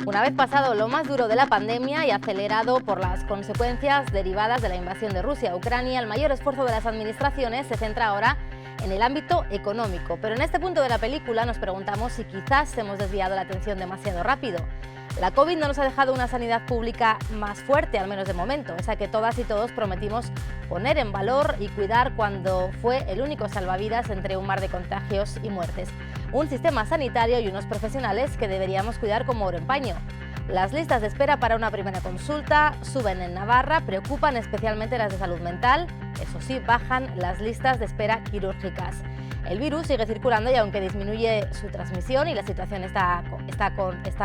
Una vez pasado lo más duro de la pandemia y acelerado por las consecuencias derivadas de la invasión de Rusia a Ucrania, el mayor esfuerzo de las administraciones se centra ahora en el ámbito económico. Pero en este punto de la película nos preguntamos si quizás hemos desviado la atención demasiado rápido. La COVID no nos ha dejado una sanidad pública más fuerte, al menos de momento, esa que todas y todos prometimos poner en valor y cuidar cuando fue el único salvavidas entre un mar de contagios y muertes. Un sistema sanitario y unos profesionales que deberíamos cuidar como oro en paño. Las listas de espera para una primera consulta suben en Navarra, preocupan especialmente las de salud mental, eso sí, bajan las listas de espera quirúrgicas. El virus sigue circulando y aunque disminuye su transmisión y la situación está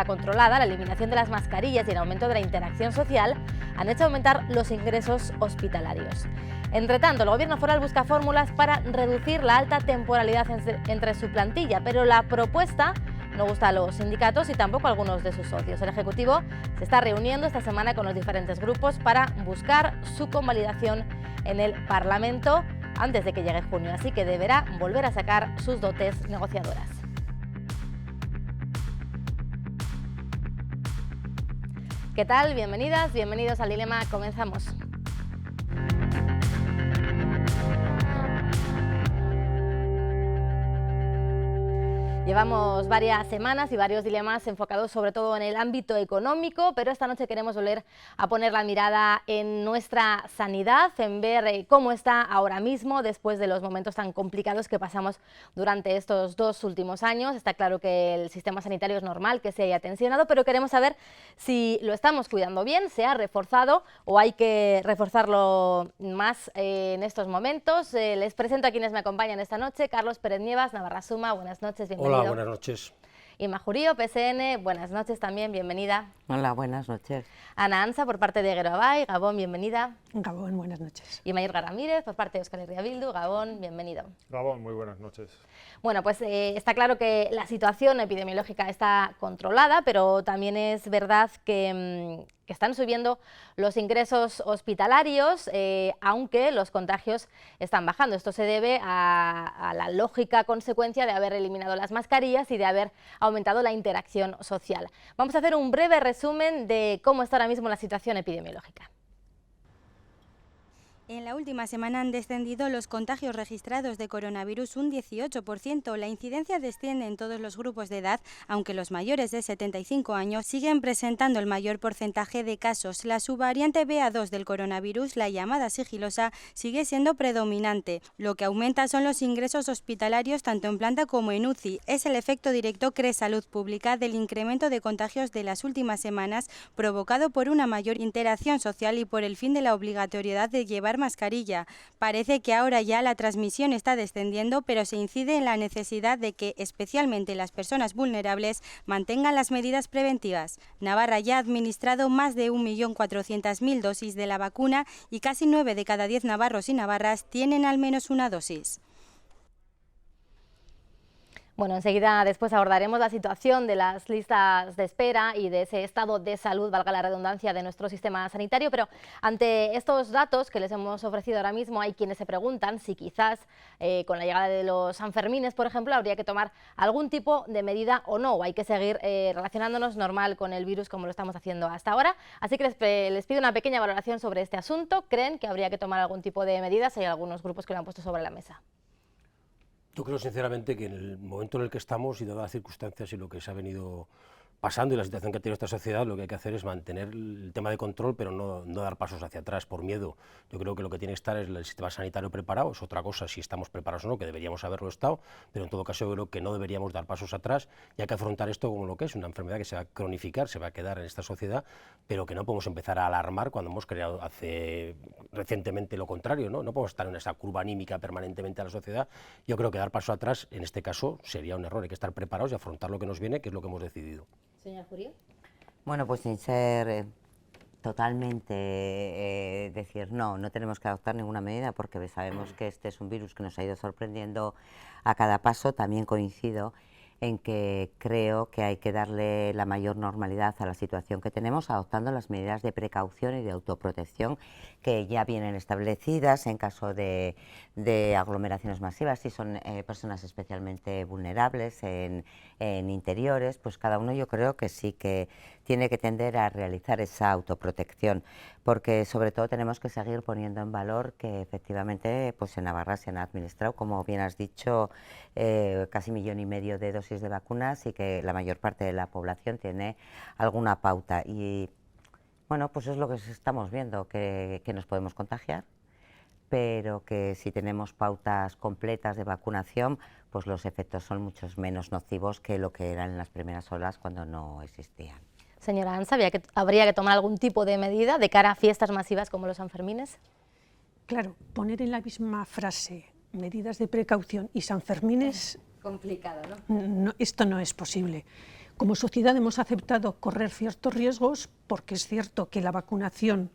controlada, la eliminación de las mascarillas y el aumento de la interacción social han hecho aumentar los ingresos hospitalarios. Entre tanto, el gobierno foral busca fórmulas para reducir la alta temporalidad entre su plantilla, pero la propuesta no gusta a los sindicatos y tampoco a algunos de sus socios. El Ejecutivo se está reuniendo esta semana con los diferentes grupos para buscar su convalidación en el Parlamento antes de que llegue junio, así que deberá volver a sacar sus dotes negociadoras. ¿Qué tal? Bienvenidas, bienvenidos al Dilema, comenzamos. Llevamos varias semanas y varios dilemas enfocados sobre todo en el ámbito económico, pero esta noche queremos volver a poner la mirada en nuestra sanidad, en ver cómo está ahora mismo después de los momentos tan complicados que pasamos durante estos 2 últimos años. Está claro que el sistema sanitario es normal que se haya tensionado, pero queremos saber si lo estamos cuidando bien, se ha reforzado o hay que reforzarlo más en estos momentos. Les presento a quienes me acompañan esta noche. Carlos Pérez Nievas, Navarra Suma, buenas noches, bienvenido. Hola, buenas noches. Inma Jurío, PSN, buenas noches también, bienvenida. Hola, buenas noches. Ana Ansa, por parte de Guero Abay, Gabón, bienvenida. Gabón, buenas noches. Y Mayur Ramírez, por parte de Euskal Herria Bildu, Gabón, bienvenido. Gabón, muy buenas noches. Bueno, pues está claro que la situación epidemiológica está controlada, pero también es verdad que están subiendo los ingresos hospitalarios, aunque los contagios están bajando. Esto se debe a la lógica consecuencia de haber eliminado las mascarillas y de haber aumentado la interacción social. Vamos a hacer un breve resumen de cómo está ahora mismo la situación epidemiológica. En la última semana han descendido los contagios registrados de coronavirus un 18%. La incidencia desciende en todos los grupos de edad, aunque los mayores de 75 años siguen presentando el mayor porcentaje de casos. La subvariante BA2 del coronavirus, la llamada sigilosa, sigue siendo predominante. Lo que aumenta son los ingresos hospitalarios tanto en planta como en UCI. Es el efecto directo, cree Salud Pública, del incremento de contagios de las últimas semanas provocado por una mayor interacción social y por el fin de la obligatoriedad de llevar mascarilla. Parece que ahora ya la transmisión está descendiendo, pero se incide en la necesidad de que, especialmente las personas vulnerables, mantengan las medidas preventivas. Navarra ya ha administrado más de 1.400.000 dosis de la vacuna y casi 9 de cada 10 navarros y navarras tienen al menos una dosis. Bueno, enseguida después abordaremos la situación de las listas de espera y de ese estado de salud, valga la redundancia, de nuestro sistema sanitario, pero ante estos datos que les hemos ofrecido ahora mismo hay quienes se preguntan si quizás con la llegada de los Sanfermines, por ejemplo, habría que tomar algún tipo de medida o no, o hay que seguir relacionándonos normal con el virus como lo estamos haciendo hasta ahora. Así que les pido una pequeña valoración sobre este asunto. ¿Creen que habría que tomar algún tipo de medidas? Hay algunos grupos que lo han puesto sobre la mesa. Yo creo sinceramente que en el momento en el que estamos y dadas las circunstancias y lo que se ha venido pasando y la situación que ha tenido esta sociedad, lo que hay que hacer es mantener el tema de control, pero no dar pasos hacia atrás por miedo. Yo creo que lo que tiene que estar es el sistema sanitario preparado, es otra cosa si estamos preparados o no, que deberíamos haberlo estado, pero en todo caso yo creo que no deberíamos dar pasos atrás y hay que afrontar esto como lo que es, una enfermedad que se va a cronificar, se va a quedar en esta sociedad, pero que no podemos empezar a alarmar cuando hemos creado recientemente lo contrario, ¿no? No podemos estar en esa curva anímica permanentemente a la sociedad. Yo creo que dar paso atrás en este caso sería un error, hay que estar preparados y afrontar lo que nos viene, que es lo que hemos decidido. Señora Jurío. Bueno, pues sin ser totalmente decir no tenemos que adoptar ninguna medida porque sabemos que este es un virus que nos ha ido sorprendiendo a cada paso. También coincido en que creo que hay que darle la mayor normalidad a la situación que tenemos, adoptando las medidas de precaución y de autoprotección que ya vienen establecidas en caso de aglomeraciones masivas. Si son personas especialmente vulnerables en interiores, pues cada uno yo creo que sí que tiene que tender a realizar esa autoprotección, porque sobre todo tenemos que seguir poniendo en valor que efectivamente pues en Navarra se han administrado, como bien has dicho, casi 1,5 millones de dosis de vacunas y que la mayor parte de la población tiene alguna pauta. Y bueno, pues es lo que estamos viendo, que nos podemos contagiar, pero que si tenemos pautas completas de vacunación, pues los efectos son mucho menos nocivos que lo que eran en las primeras olas cuando no existían. Señora Ansa, ¿habría que tomar algún tipo de medida de cara a fiestas masivas como los Sanfermines? Claro, poner en la misma frase medidas de precaución y Sanfermines... Complicado, ¿no? Esto no es posible. Como sociedad hemos aceptado correr ciertos riesgos porque es cierto que la vacunación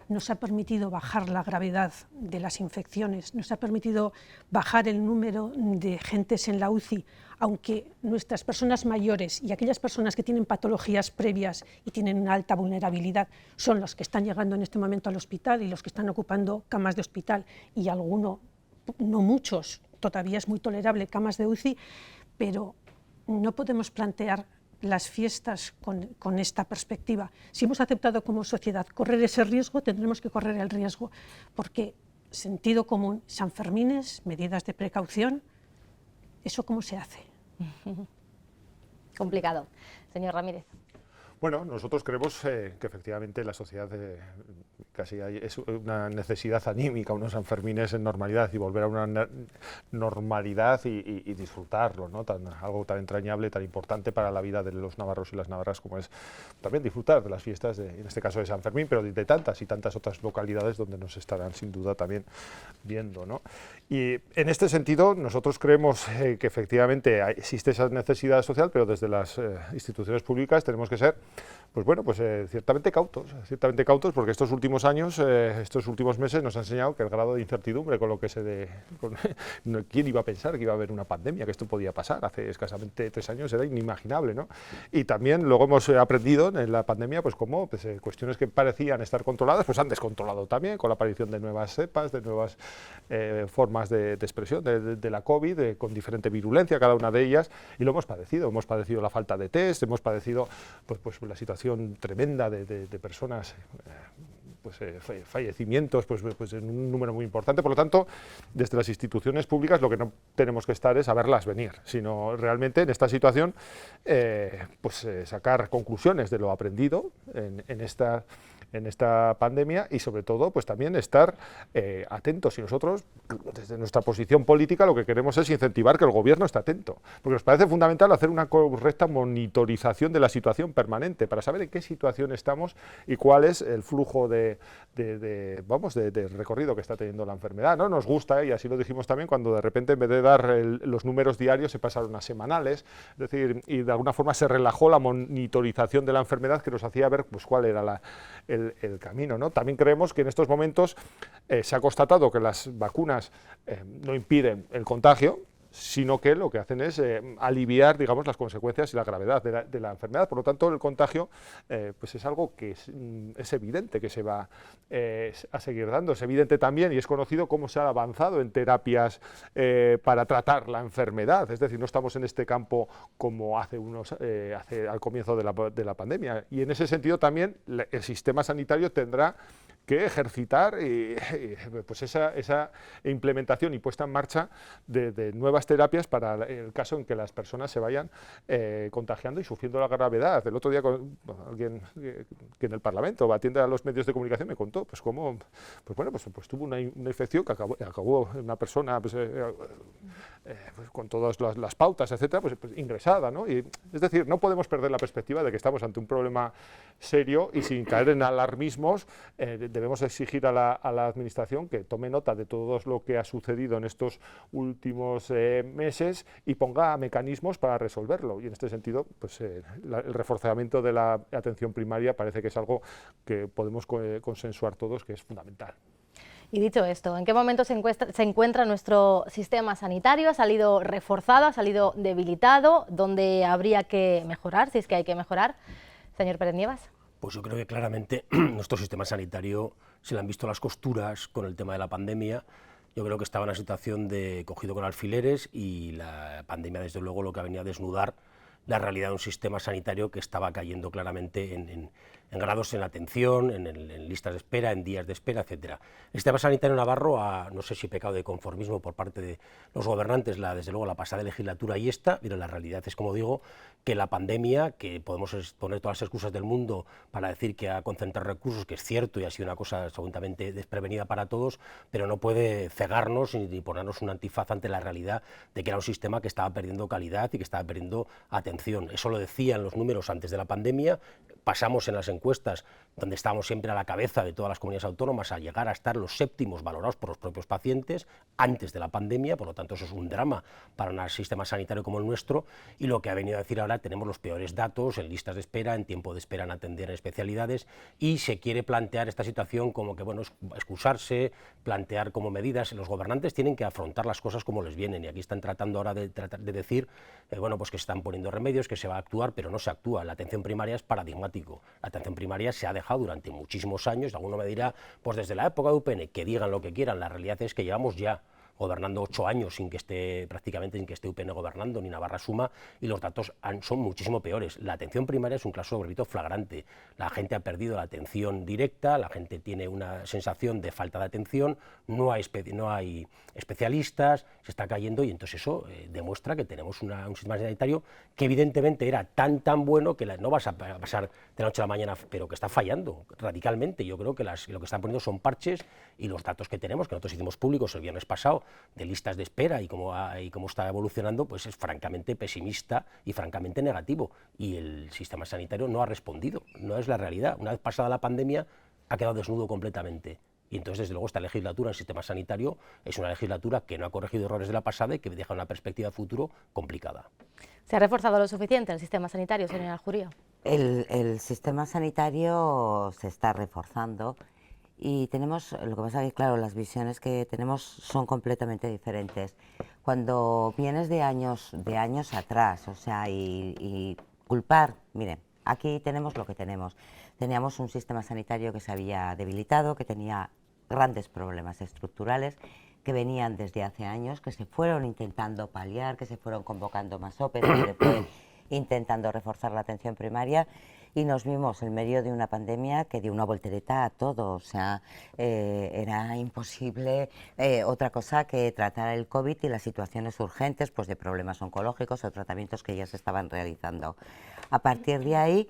nos ha permitido bajar la gravedad de las infecciones, nos ha permitido bajar el número de gentes en la UCI, aunque nuestras personas mayores y aquellas personas que tienen patologías previas y tienen una alta vulnerabilidad son los que están llegando en este momento al hospital y los que están ocupando camas de hospital, y alguno, no muchos, todavía es muy tolerable camas de UCI, pero no podemos plantear las fiestas con esta perspectiva. Si hemos aceptado como sociedad correr ese riesgo, tendremos que correr el riesgo, porque sentido común, Sanfermines, medidas de precaución, ¿eso cómo se hace? Complicado. Señor Ramírez. Bueno, nosotros creemos que efectivamente la sociedad casi es una necesidad anímica, unos Sanfermines en normalidad y volver a una normalidad y disfrutarlo, ¿no? Algo tan entrañable, tan importante para la vida de los navarros y las navarras como es también disfrutar de las fiestas, en este caso de San Fermín, pero de tantas y tantas otras localidades donde nos estarán sin duda también viendo, ¿no? Y en este sentido nosotros creemos que efectivamente existe esa necesidad social, pero desde las instituciones públicas tenemos que ser pues bueno, pues ciertamente cautos, porque estos últimos años, estos últimos meses nos ha enseñado que el grado de incertidumbre con lo que ¿quién iba a pensar que iba a haber una pandemia, que esto podía pasar? Hace escasamente 3 años era inimaginable, ¿no? Y también luego hemos aprendido en la pandemia, pues cómo cuestiones que parecían estar controladas, pues han descontrolado también con la aparición de nuevas cepas, de nuevas formas de expresión de la COVID, con diferente virulencia cada una de ellas, y lo hemos padecido la falta de test, hemos padecido pues la situación tremenda de personas, fallecimientos pues en un número muy importante. Por lo tanto, desde las instituciones públicas lo que no tenemos que estar es a verlas venir, sino realmente en esta situación sacar conclusiones de lo aprendido en esta pandemia y sobre todo pues también estar atentos, y nosotros desde nuestra posición política lo que queremos es incentivar que el gobierno esté atento, porque nos parece fundamental hacer una correcta monitorización de la situación permanente para saber en qué situación estamos y cuál es el flujo de recorrido que está teniendo la enfermedad. No nos gusta, y así lo dijimos también, cuando de repente en vez de dar los números diarios se pasaron a semanales, es decir, y de alguna forma se relajó la monitorización de la enfermedad que nos hacía ver pues cuál era el camino, ¿no? También creemos que en estos momentos se ha constatado que las vacunas no impiden el contagio, sino que lo que hacen es aliviar, digamos, las consecuencias y la gravedad de la enfermedad. Por lo tanto, el contagio pues es algo que es evidente que se va a seguir dando. Es evidente también y es conocido cómo se ha avanzado en terapias para tratar la enfermedad. Es decir, no estamos en este campo como hace al comienzo de la pandemia. Y en ese sentido también el sistema sanitario tendrá que ejercitar pues esa implementación y puesta en marcha de nuevas terapias para el caso en que las personas se vayan contagiando y sufriendo la gravedad. El otro día alguien que en el Parlamento atiende a los medios de comunicación me contó pues cómo pues tuvo una infección que acabó una persona pues con todas las pautas, etcétera, pues ingresada, ¿no? Y, es decir, no podemos perder la perspectiva de que estamos ante un problema serio y sin caer en alarmismos. Debemos exigir a la Administración que tome nota de todo lo que ha sucedido en estos últimos meses y ponga mecanismos para resolverlo. Y en este sentido, pues el reforzamiento de la atención primaria parece que es algo que podemos consensuar todos, que es fundamental. Y dicho esto, ¿en qué momento se encuentra nuestro sistema sanitario? ¿Ha salido reforzado, ha salido debilitado? ¿Dónde habría que mejorar, si es que hay que mejorar? Señor Pérez Nievas. Pues yo creo que claramente nuestro sistema sanitario se le han visto las costuras con el tema de la pandemia. Yo creo que estaba en una situación de cogido con alfileres y la pandemia, desde luego, lo que ha venido a desnudar la realidad de un sistema sanitario que estaba cayendo claramente en grados en atención, en listas de espera, en días de espera, etcétera. El sistema sanitario navarro no sé si pecado de conformismo por parte de los gobernantes, desde luego la pasada legislatura y esta, pero la realidad es, como digo, que la pandemia, que podemos poner todas las excusas del mundo para decir que ha concentrado recursos, que es cierto y ha sido una cosa absolutamente desprevenida para todos, pero no puede cegarnos ni ponernos un antifaz ante la realidad de que era un sistema que estaba perdiendo calidad y que estaba perdiendo atención. Eso lo decían los números antes de la pandemia. Pasamos en las encuestas, donde estábamos siempre a la cabeza de todas las comunidades autónomas, a llegar a estar los séptimos valorados por los propios pacientes antes de la pandemia. Por lo tanto, eso es un drama para un sistema sanitario como el nuestro, y lo que ha venido a decir ahora, tenemos los peores datos en listas de espera, en tiempo de espera en atender en especialidades, y se quiere plantear esta situación como que, bueno, excusarse, plantear como medidas. Los gobernantes tienen que afrontar las cosas como les vienen, y aquí están tratando ahora de decir, bueno, pues que se están poniendo remedios, que se va a actuar, pero no se actúa. La atención primaria es paradigmática. La atención primaria se ha dejado durante muchísimos años. Alguno me dirá, pues desde la época de UPN, que digan lo que quieran. La realidad es que llevamos ya gobernando 8 años prácticamente sin que esté UPN gobernando, ni Navarra suma, y los datos son muchísimo peores. La atención primaria es un caso, repito, flagrante. La gente ha perdido la atención directa, la gente tiene una sensación de falta de atención, no hay especialistas, se está cayendo, y entonces eso demuestra que tenemos un sistema sanitario que evidentemente era tan bueno que no vas a pasar de la noche a la mañana, pero que está fallando radicalmente. Yo creo que lo que están poniendo son parches, y los datos que tenemos, que nosotros hicimos públicos el viernes pasado, de listas de espera y cómo está evolucionando, pues es francamente pesimista y francamente negativo, y el sistema sanitario no ha respondido, no es la realidad. Una vez pasada la pandemia ha quedado desnudo completamente, y entonces, desde luego, esta legislatura en el sistema sanitario es una legislatura que no ha corregido errores de la pasada y que deja una perspectiva de futuro complicada. ¿Se ha reforzado lo suficiente el sistema sanitario, señora Aljurío? El sistema sanitario se está reforzando. Y lo que pasa es que, claro, las visiones que tenemos son completamente diferentes. Cuando vienes de años atrás, o sea, y culpar, miren, aquí tenemos lo que tenemos. Teníamos un sistema sanitario que se había debilitado, que tenía grandes problemas estructurales, que venían desde hace años, que se fueron intentando paliar, que se fueron convocando más OPE, que se fue intentando reforzar la atención primaria, y nos vimos en medio de una pandemia que dio una voltereta a todo. O sea, era imposible otra cosa que tratar el COVID y las situaciones urgentes, pues de problemas oncológicos o tratamientos que ya se estaban realizando. A partir de ahí,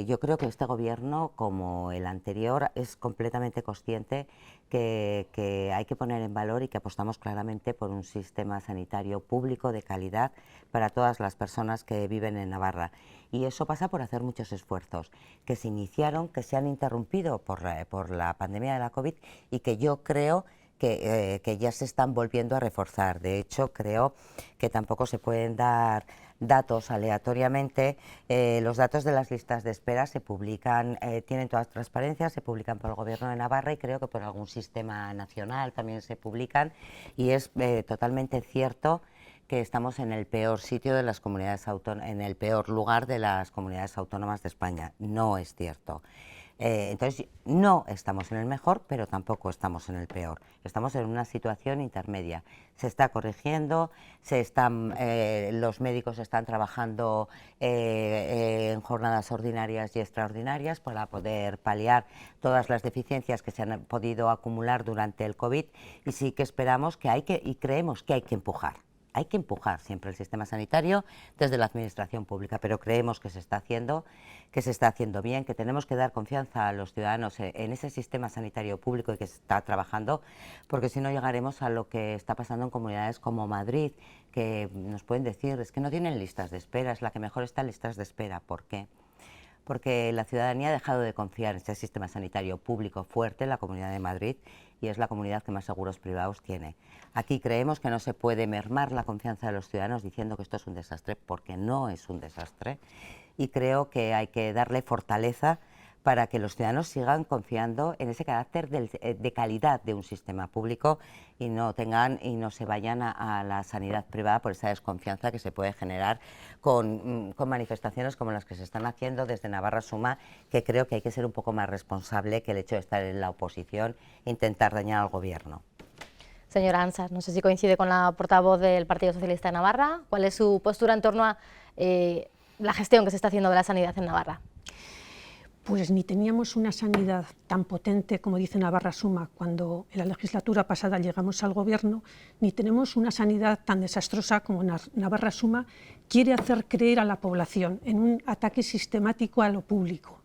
yo creo que este gobierno, como el anterior, es completamente consciente que hay que poner en valor y que apostamos claramente por un sistema sanitario público de calidad para todas las personas que viven en Navarra. Y eso pasa por hacer muchos esfuerzos que se iniciaron, que se han interrumpido por la pandemia de la COVID, y que yo creo que ya se están volviendo a reforzar. De hecho, creo que tampoco se pueden dar datos aleatoriamente. Los datos de las listas de espera se publican, tienen todas transparencias, se publican por el Gobierno de Navarra, y creo que por algún sistema nacional también se publican, y es totalmente cierto que estamos en el peor sitio de las comunidades autónomas, en el peor lugar de las comunidades autónomas de España. No es cierto. Entonces, no estamos en el mejor, pero tampoco estamos en el peor. Estamos en una situación intermedia. Se está corrigiendo, los médicos están trabajando en jornadas ordinarias y extraordinarias para poder paliar todas las deficiencias que se han podido acumular durante el COVID, y sí que esperamos y creemos que hay que empujar. Hay que empujar siempre el sistema sanitario desde la administración pública, pero creemos que se está haciendo bien, que tenemos que dar confianza a los ciudadanos en ese sistema sanitario público y que se está trabajando, porque si no llegaremos a lo que está pasando en comunidades como Madrid, que nos pueden decir, es que no tienen listas de espera, es la que mejor está en listas de espera. ¿Por qué? Porque la ciudadanía ha dejado de confiar en ese sistema sanitario público fuerte en la Comunidad de Madrid, y es la comunidad que más seguros privados tiene. Aquí creemos que no se puede mermar la confianza de los ciudadanos diciendo que esto es un desastre, porque no es un desastre, y creo que hay que darle fortaleza para que los ciudadanos sigan confiando en ese carácter de calidad de un sistema público y no se vayan a la sanidad privada por esa desconfianza que se puede generar con manifestaciones como las que se están haciendo desde Navarra Suma, que creo que hay que ser un poco más responsable que el hecho de estar en la oposición e intentar dañar al gobierno. Señora Ansar, no sé si coincide con la portavoz del Partido Socialista de Navarra. ¿Cuál es su postura en torno a la gestión que se está haciendo de la sanidad en Navarra? Pues ni teníamos una sanidad tan potente como dice Navarra Suma cuando en la legislatura pasada llegamos al gobierno, ni tenemos una sanidad tan desastrosa como Navarra Suma quiere hacer creer a la población en un ataque sistemático a lo público,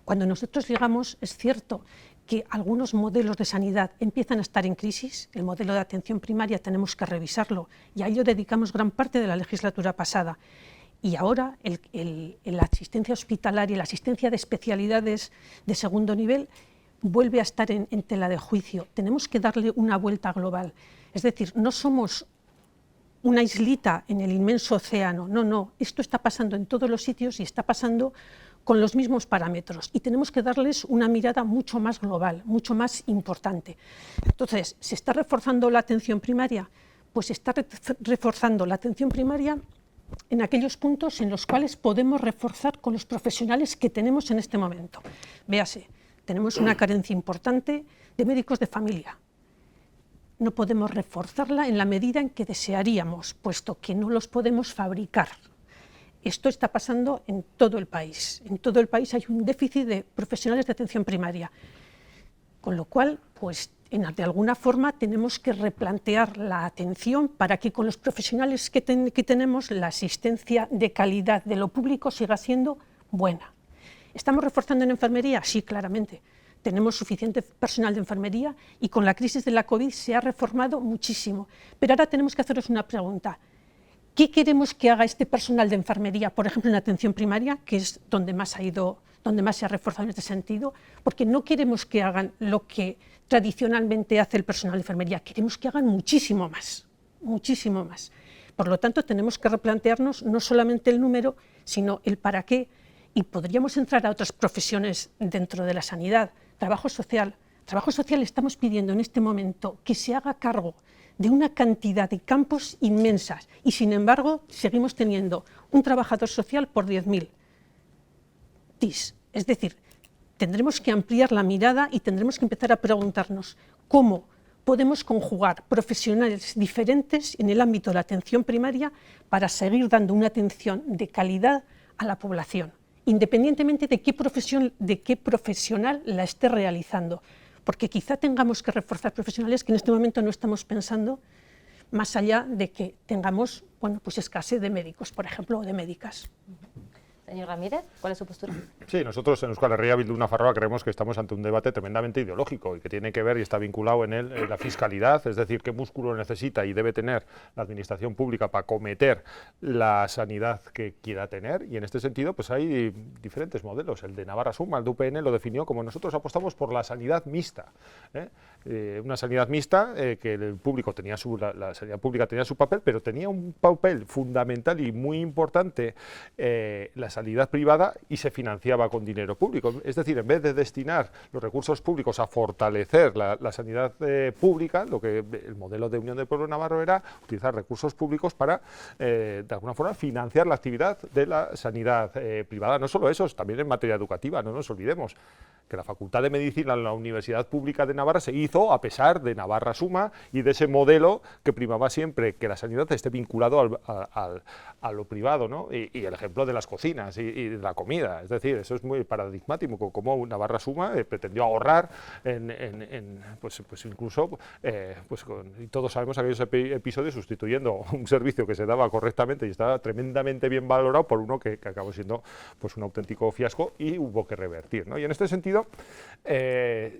Cuando nosotros llegamos, es cierto que algunos modelos de sanidad empiezan a estar en crisis. El modelo de atención primaria tenemos que revisarlo y a ello dedicamos gran parte de la legislatura pasada. Y ahora la asistencia hospitalaria, la asistencia de especialidades de segundo nivel vuelve a estar en tela de juicio. Tenemos que darle una vuelta global. Es decir, no somos una islita en el inmenso océano, no, esto está pasando en todos los sitios y está pasando con los mismos parámetros y tenemos que darles una mirada mucho más global, mucho más importante. Entonces, ¿se está reforzando la atención primaria? Pues se está reforzando la atención primaria en aquellos puntos en los cuales podemos reforzar con los profesionales que tenemos en este momento. Véase, tenemos una carencia importante de médicos de familia. No podemos reforzarla en la medida en que desearíamos, puesto que no los podemos fabricar. Esto está pasando en todo el país. En todo el país hay un déficit de profesionales de atención primaria. Con lo cual, pues, de alguna forma tenemos que replantear la atención para que con los profesionales que tenemos la asistencia de calidad de lo público siga siendo buena. ¿Estamos reforzando en enfermería? Sí, claramente. Tenemos suficiente personal de enfermería y con la crisis de la COVID se ha reformado muchísimo. Pero ahora tenemos que hacernos una pregunta. ¿Qué queremos que haga este personal de enfermería, por ejemplo, en atención primaria, que es donde más se ha reforzado en este sentido? Porque no queremos que hagan lo que tradicionalmente hace el personal de enfermería, queremos que hagan muchísimo más, muchísimo más. Por lo tanto, tenemos que replantearnos no solamente el número, sino el para qué, y podríamos entrar a otras profesiones dentro de la sanidad. Trabajo social. Trabajo social estamos pidiendo en este momento que se haga cargo de una cantidad de campos inmensas y, sin embargo, seguimos teniendo un trabajador social por 10.000 TIS. Es decir, tendremos que ampliar la mirada y tendremos que empezar a preguntarnos cómo podemos conjugar profesionales diferentes en el ámbito de la atención primaria para seguir dando una atención de calidad a la población, independientemente de qué profesional la esté realizando. Porque quizá tengamos que reforzar profesionales que en este momento no estamos pensando, más allá de que tengamos escasez de médicos, por ejemplo, o de médicas. Señor Ramírez, ¿cuál es su postura? Sí, nosotros en Euskal Herria Bildu Nafarroa creemos que estamos ante un debate tremendamente ideológico y que tiene que ver y está vinculado en él la fiscalidad, es decir, qué músculo necesita y debe tener la administración pública para acometer la sanidad que quiera tener, y en este sentido pues hay diferentes modelos. El de Navarra Suma, el de UPN, lo definió como nosotros apostamos por la sanidad mixta, una sanidad mixta que el público tenía la sanidad pública tenía su papel, pero tenía un papel fundamental y muy importante la sanidad privada, y se financiaba con dinero público. Es decir, en vez de destinar los recursos públicos a fortalecer la sanidad pública, el modelo de Unión del Pueblo Navarro era utilizar recursos públicos para, de alguna forma, financiar la actividad de la sanidad privada. No solo eso, también en materia educativa, no nos olvidemos que la Facultad de Medicina en la Universidad Pública de Navarra se hizo a pesar de Navarra Suma y de ese modelo que primaba siempre que la sanidad esté vinculado a lo privado, ¿no? Y el ejemplo de las cocinas y de la comida, es decir, eso es muy paradigmático, como Navarra Suma pretendió ahorrar pues incluso, y todos sabemos aquellos episodios sustituyendo un servicio que se daba correctamente y estaba tremendamente bien valorado por uno que acabó siendo pues un auténtico fiasco y hubo que revertir, ¿no? Y en este sentido,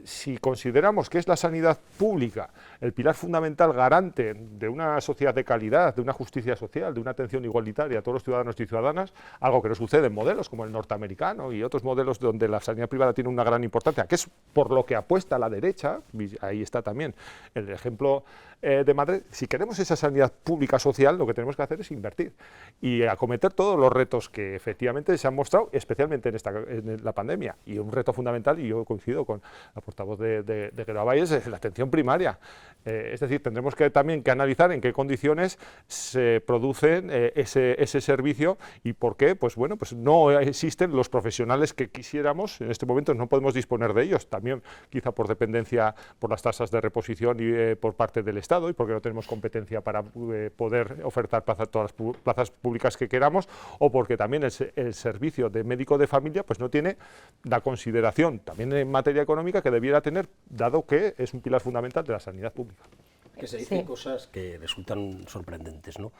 si consideramos que es la sanidad pública el pilar fundamental garante de una sociedad de calidad, de una justicia social, de una atención igualitaria a todos los ciudadanos y ciudadanas, algo que no sucede suceden modelos como el norteamericano y otros modelos donde la sanidad privada tiene una gran importancia, que es por lo que apuesta la derecha, ahí está también el ejemplo de Madrid. Si queremos esa sanidad pública social, lo que tenemos que hacer es invertir y acometer todos los retos que efectivamente se han mostrado, especialmente en la pandemia. Y un reto fundamental, y yo coincido con la portavoz de Guerovalles, es la atención primaria. Es decir, tendremos también que analizar en qué condiciones se producen ese servicio y por qué, pues bueno, pues no existen los profesionales que quisiéramos. En este momento no podemos disponer de ellos, también quizá por dependencia, por las tasas de reposición y por parte del Estado, y porque no tenemos competencia para poder ofertar todas las plazas públicas que queramos, o porque también el servicio de médico de familia pues no tiene la consideración también en materia económica que debiera tener, dado que es un pilar fundamental de la sanidad pública. Que se dicen cosas que resultan sorprendentes, ¿no?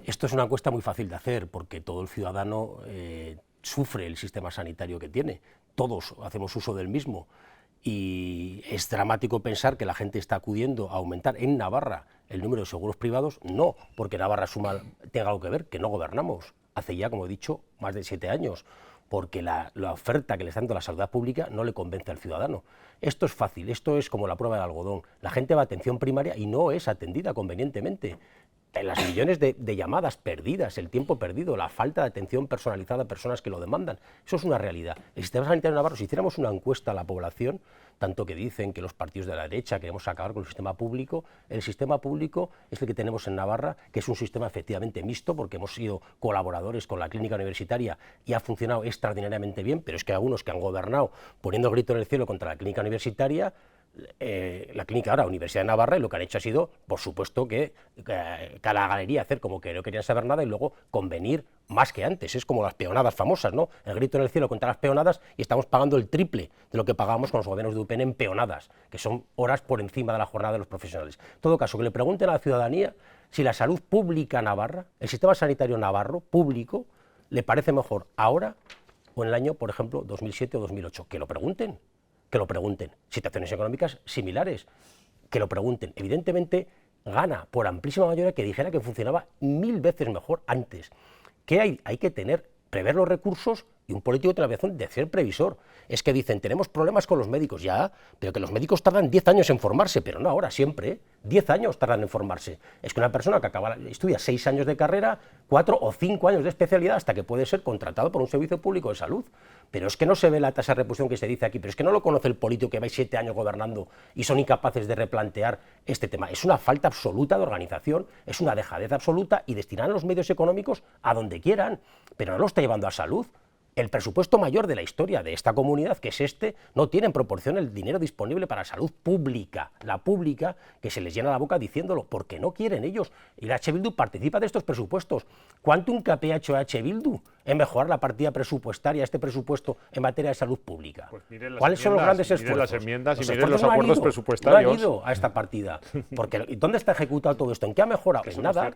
Esto es una encuesta muy fácil de hacer porque todo el ciudadano sufre el sistema sanitario que tiene, todos hacemos uso del mismo. Y es dramático pensar que la gente está acudiendo a aumentar en Navarra el número de seguros privados, no porque Navarra tenga algo que ver, que no gobernamos, hace ya, como he dicho, más de 7 años, porque la oferta que le está dando la salud pública no le convence al ciudadano. Esto es fácil, esto es como la prueba del algodón, la gente va a atención primaria y no es atendida convenientemente. Las millones de llamadas perdidas, el tiempo perdido, la falta de atención personalizada a personas que lo demandan, eso es una realidad. El sistema sanitario navarro, si hiciéramos una encuesta a la población, tanto que dicen que los partidos de la derecha queremos acabar con el sistema público es el que tenemos en Navarra, que es un sistema efectivamente mixto, porque hemos sido colaboradores con la clínica universitaria y ha funcionado extraordinariamente bien, pero es que algunos que han gobernado poniendo el grito en el cielo contra la clínica universitaria, la clínica ahora, Universidad de Navarra, y lo que han hecho ha sido, por supuesto, que a la galería hacer como que no querían saber nada y luego convenir más que antes. Es como las peonadas famosas, ¿no? El grito en el cielo contra las peonadas y estamos pagando el triple de lo que pagábamos con los gobiernos de UPN en peonadas, que son horas por encima de la jornada de los profesionales. En todo caso, que le pregunten a la ciudadanía si la salud pública navarra, el sistema sanitario navarro, público, le parece mejor ahora o en el año, por ejemplo, 2007 o 2008. Que lo pregunten. Que lo pregunten. Situaciones económicas similares, que lo pregunten. Evidentemente gana por amplísima mayoría que dijera que funcionaba 1000 veces mejor antes. ¿Qué hay? Hay que prever los recursos y un político tiene la obligación de ser previsor. Es que dicen, tenemos problemas con los médicos, ya, pero que los médicos tardan 10 años en formarse, pero no ahora, siempre, 10 años tardan en formarse. Es que una persona que estudia 6 años de carrera, 4 o 5 años de especialidad, hasta que puede ser contratado por un servicio público de salud. Pero es que no se ve la tasa de reposición que se dice aquí, pero es que no lo conoce el político que va 7 años gobernando y son incapaces de replantear este tema. Es una falta absoluta de organización, es una dejadez absoluta y destinarán los medios económicos a donde quieran, pero no lo está llevando a salud. El presupuesto mayor de la historia de esta comunidad, que es no tiene en proporción el dinero disponible para salud pública, la pública, que se les llena la boca diciéndolo, porque no quieren ellos. Y la H. Bildu participa de estos presupuestos. ¿Cuánto hincapié ha hecho H. Bildu en mejorar la partida presupuestaria, este presupuesto en materia de salud pública? Pues ¿Cuáles son los grandes esfuerzos? Miren las enmiendas y los miren los esfuerzos acuerdos presupuestarios. No han ido a esta partida. Porque ¿dónde está ejecutado todo esto? ¿En qué ha mejorado? En nada.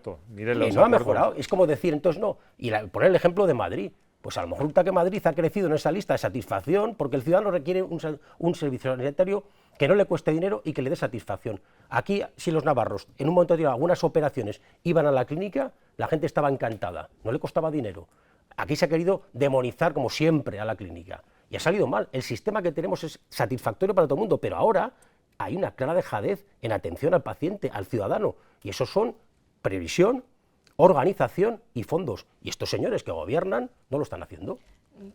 No ha mejorado. Es como decir, entonces no. Y poner el ejemplo de Madrid. Pues a lo mejor resulta que Madrid ha crecido en esa lista de satisfacción porque el ciudadano requiere un servicio sanitario que no le cueste dinero y que le dé satisfacción. Aquí, si los navarros en un momento determinado algunas operaciones iban a la clínica, la gente estaba encantada, no le costaba dinero. Aquí se ha querido demonizar, como siempre, a la clínica. Y ha salido mal. El sistema que tenemos es satisfactorio para todo el mundo, pero ahora hay una clara dejadez en atención al paciente, al ciudadano. Y eso son previsión, organización y fondos. Y estos señores que gobiernan no lo están haciendo.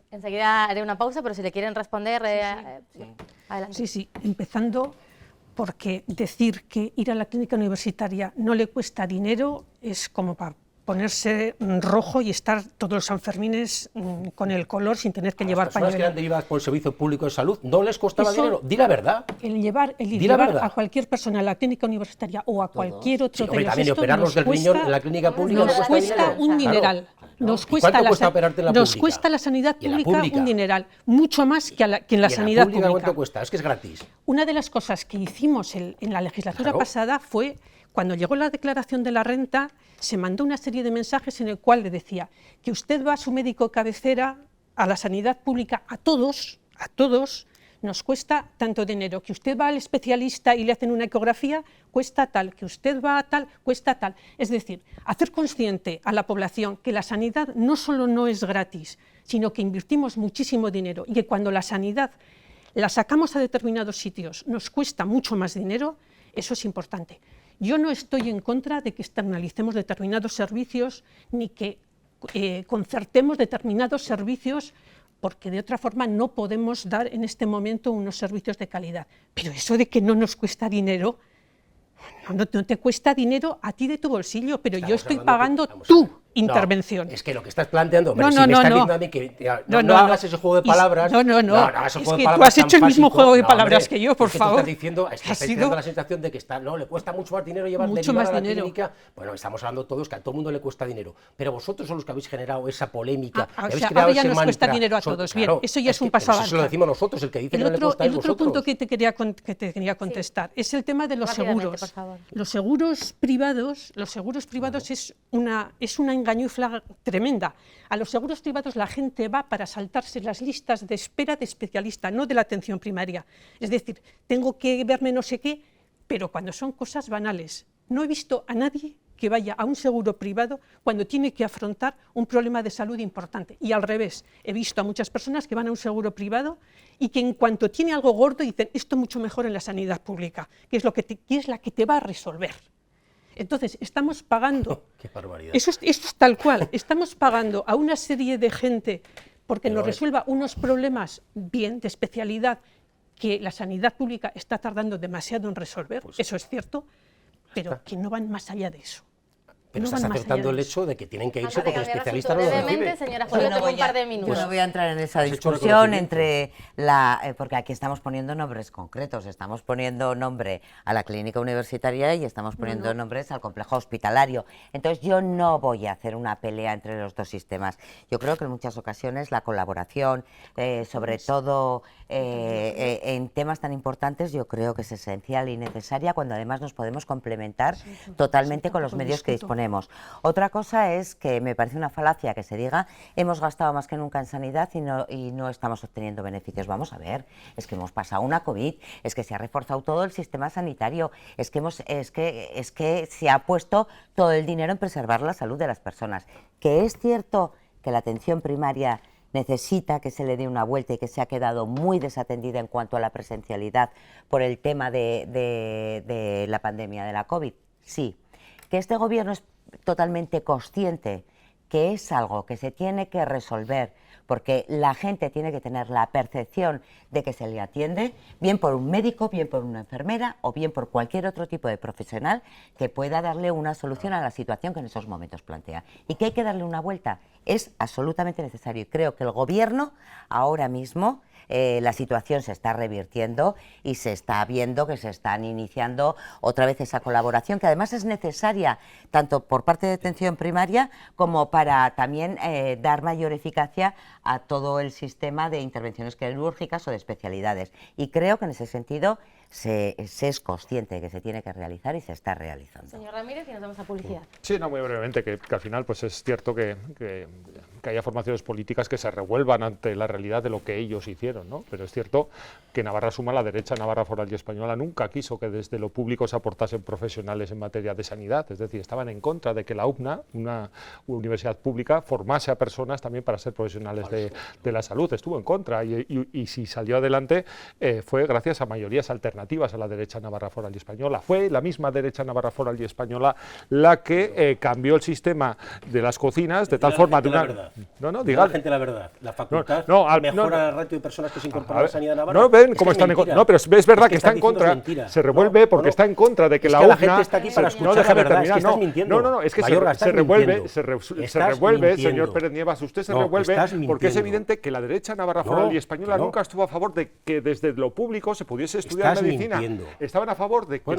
Enseguida haré una pausa, pero si le quieren responder, adelante. Sí, empezando porque decir que ir a la clínica universitaria no le cuesta dinero es como para ponerse rojo y estar todos los Sanfermines con el color sin tener que llevar pañuelo. A las personas que eran derivadas por el Servicio Público de Salud no les costaba dinero. Di la verdad. El llevar a cualquier persona a la clínica universitaria o a cualquier otro de los también operarnos del riñón en la clínica pública nos cuesta un dineral. Nos cuesta la sanidad pública un dineral, mucho más que en la sanidad pública. ¿Cuánto cuesta? Es que es gratis. Una de las cosas que hicimos en la legislatura pasada fue, cuando llegó la declaración de la renta, se mandó una serie de mensajes en el cual le decía que usted va a su médico cabecera, a la sanidad pública, a todos, nos cuesta tanto dinero, que usted va al especialista y le hacen una ecografía, cuesta tal, que usted va a tal, cuesta tal. Es decir, hacer consciente a la población que la sanidad no solo no es gratis, sino que invertimos muchísimo dinero y que cuando la sanidad la sacamos a determinados sitios nos cuesta mucho más dinero, eso es importante. Yo no estoy en contra de que externalicemos determinados servicios ni que concertemos determinados servicios, porque de otra forma no podemos dar en este momento unos servicios de calidad. Pero eso de que no nos cuesta dinero, no te cuesta dinero a ti de tu bolsillo, pero yo estoy pagando tu intervención. No, es que lo que estás planteando, no, si no, me no, estás no. diciendo a mí que no hagas ese juego de palabras. No, hagas es juego de que tú palabras has hecho tan el mismo básico. juego de palabras Hombre, que yo, por es que favor. Tú estás dando la sensación de que le cuesta mucho más dinero llevar Mucho derivar más a la dinero. clínica. Bueno, estamos hablando todos que a todo el mundo le cuesta dinero, pero vosotros son los que habéis generado esa polémica. O habéis sea, creado ahora ya ese nos cuesta mantra. dinero a todos. Bien, Claro, eso ya es un que paso pero avanzado. eso lo decimos nosotros, el que dice que no le cuesta El es otro punto vosotros. que te quería contestar es el tema de los Rápidamente, seguros. por favor. Los seguros privados es una engañufla tremenda. A los seguros privados la gente va para saltarse las listas de espera de especialista, no de la atención primaria. Es decir, tengo que verme no sé qué, pero cuando son cosas banales. No he visto a nadie que vaya a un seguro privado cuando tiene que afrontar un problema de salud importante. Y al revés, he visto a muchas personas que van a un seguro privado y que en cuanto tiene algo gordo dicen, esto mucho mejor en la sanidad pública, que es la que te va a resolver. Entonces, estamos pagando, Qué barbaridad. eso es tal cual, estamos pagando a una serie de gente porque nos resuelva unos problemas bien de especialidad que la sanidad pública está tardando demasiado en resolver, eso es cierto, pero que no van más allá de eso. Pero no estás van más allá aceptando de el eso. hecho de que tienen que irse Vamos a porque el cambiar especialista no lo asunto brevemente, recibe. señora Yo Julia, no tengo voy un par de Yo minutos. no voy a entrar en esa Has hecho discusión reconocimiento. entre porque aquí estamos poniendo nombres concretos, estamos poniendo nombre a la clínica universitaria y estamos poniendo nombres al complejo hospitalario. Entonces yo no voy a hacer una pelea entre los dos sistemas. Yo creo que en muchas ocasiones la colaboración, sobre todo en temas tan importantes, yo creo que es esencial y necesaria cuando además nos podemos complementar totalmente con los medios que disponemos. Otra cosa es que me parece una falacia que se diga hemos gastado más que nunca en sanidad y no estamos obteniendo beneficios. Vamos a ver, es que hemos pasado una COVID, es que se ha reforzado todo el sistema sanitario, es que se ha puesto todo el dinero en preservar la salud de las personas. Que es cierto que la atención primaria necesita que se le dé una vuelta y que se ha quedado muy desatendida en cuanto a la presencialidad por el tema de la pandemia de la COVID. Sí. Que este gobierno es totalmente consciente que es algo que se tiene que resolver porque la gente tiene que tener la percepción de que se le atiende, bien por un médico, bien por una enfermera o bien por cualquier otro tipo de profesional que pueda darle una solución a la situación que en esos momentos plantea. Y que hay que darle una vuelta, es absolutamente necesario. Y creo que el gobierno ahora mismo la situación se está revirtiendo y se está viendo que se están iniciando otra vez esa colaboración que además es necesaria tanto por parte de atención primaria como para también dar mayor eficacia a todo el sistema de intervenciones quirúrgicas o de especialidades. Y creo que en ese sentido se es consciente de que se tiene que realizar y se está realizando. Señor Ramírez, y nos vamos a publicidad. Sí, no, muy brevemente, que al final pues es cierto que haya formaciones políticas que se revuelvan ante la realidad de lo que ellos hicieron, ¿no? Pero es cierto que Navarra Suma, la derecha Navarra Foral y Española, nunca quiso que desde lo público se aportasen profesionales en materia de sanidad, es decir, estaban en contra de que la UPNA, una universidad pública, formase a personas también para ser profesionales de la salud, estuvo en contra y si salió adelante fue gracias a mayorías alternativas a la derecha Navarra Foral y Española. Fue la misma derecha Navarra Foral y Española la que cambió el sistema de las cocinas de tal forma de una... No, diga la gente la verdad. La facultad mejora el ratio de personas que se incorporan a la sanidad navarra. No ven cómo están en contra. No, pero es verdad que está en contra. Se revuelve porque está en contra de que la UPNA... gente está aquí para escuchar no, déjame la verdad, terminar. es que estás mintiendo. No, es que Mayorga, se revuelve, mintiendo. señor Pérez Nievas, usted se revuelve porque es evidente que la derecha Navarra Foral y Española nunca estuvo a favor de que desde lo público se pudiese estudiar medicina. Estaban a favor de que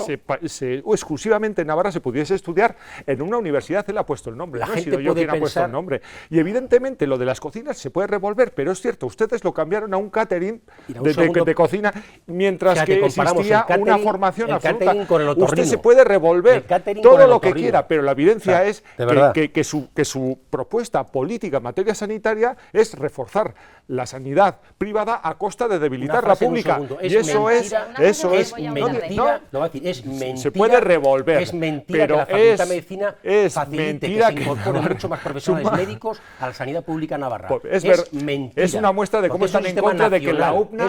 exclusivamente en Navarra se pudiese estudiar en una universidad. Él ha puesto el nombre, no he sido yo quien ha puesto el nombre. Y evidentemente aparentemente lo de las cocinas se puede revolver, pero es cierto, ustedes lo cambiaron a un catering de cocina, mientras que existía una formación absoluta. Usted se puede revolver todo lo que quiera, pero la evidencia es que su propuesta política en materia sanitaria es reforzar la sanidad privada a costa de debilitar la pública. Y eso es mentira. No va a decir, es mentira. Se puede revolver. Es mentira que la Facultad de Medicina facilite que se incorporen mucho más profesionales médicos a la sanidad pública navarra. Es mentira. Es una muestra de cómo están en contra de que la UPNA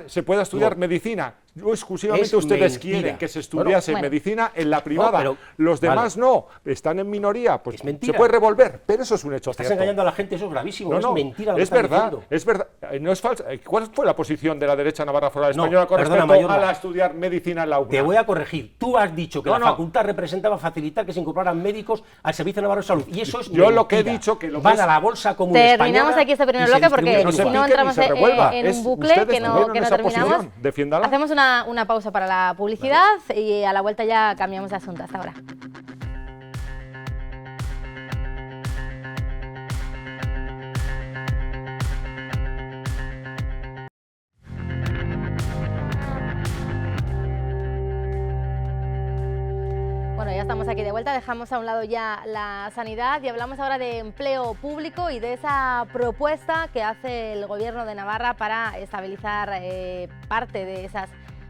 se pueda estudiar medicina. Exclusivamente ustedes quieren que se estudiase medicina en la privada. Los demás no, están en minoría, pues se puede revolver, pero eso es un hecho cierto. Estás engañando a la gente, eso es gravísimo, es mentira lo que es verdad, diciendo. es verdad, no es falso. ¿Cuál fue la posición de la derecha navarra foral española con respecto a estudiar medicina en la UPNA? Te voy a corregir, tú has dicho que la facultad representaba facilitar que se incorporaran médicos al Servicio Navarro de Salud, y eso es mentira. Lo que he dicho que van a la bolsa común española. Terminamos aquí este primer bloque porque si no entramos en un bucle que no terminamos. Hacemos una pausa para la publicidad y a la vuelta ya cambiamos de asunto. Hasta ahora. Bueno, ya estamos aquí de vuelta, dejamos a un lado ya la sanidad y hablamos ahora de empleo público y de esa propuesta que hace el Gobierno de Navarra para estabilizar parte de esas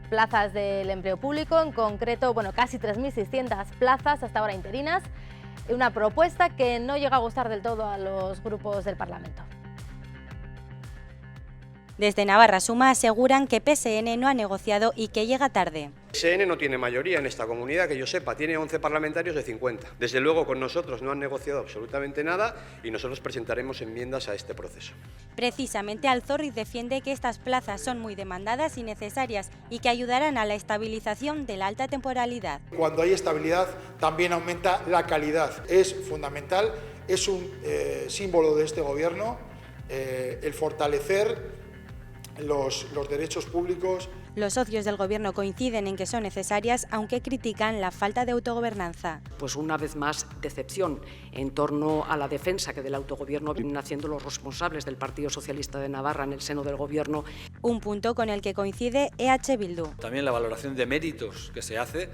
plazas del empleo público, en concreto, bueno, casi 3.600 plazas hasta ahora interinas, una propuesta que no llega a gustar del todo a los grupos del Parlamento. Desde Navarra Suma aseguran que PSN no ha negociado y que llega tarde. PSN no tiene mayoría en esta comunidad, que yo sepa, tiene 11 parlamentarios de 50. Desde luego con nosotros no han negociado absolutamente nada y nosotros presentaremos enmiendas a este proceso. Precisamente Alzorriz defiende que estas plazas son muy demandadas y necesarias y que ayudarán a la estabilización de la alta temporalidad. Cuando hay estabilidad también aumenta la calidad. Es fundamental, es un símbolo de este Gobierno el fortalecer los derechos públicos. Los socios del Gobierno coinciden en que son necesarias, aunque critican la falta de autogobernanza. Pues una vez más, decepción en torno a la defensa que del autogobierno vienen haciendo los responsables del Partido Socialista de Navarra en el seno del Gobierno. Un punto con el que coincide EH Bildu. También la valoración de méritos que se hace.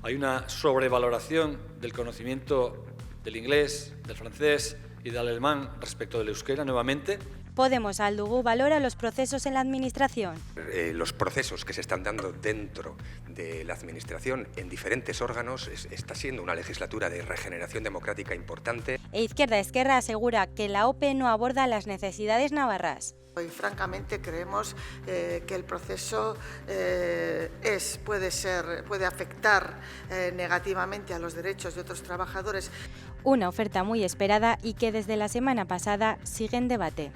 Hay una sobrevaloración del conocimiento del inglés, del francés y del alemán respecto del euskera nuevamente. Podemos Aldugu valora los procesos en la Administración. Los procesos que se están dando dentro de la Administración en diferentes órganos está siendo una legislatura de regeneración democrática importante. E Izquierda Esquerra asegura que la OPE no aborda las necesidades navarras. Y francamente creemos que el proceso puede afectar negativamente a los derechos de otros trabajadores. Una oferta muy esperada y que desde la semana pasada sigue en debate.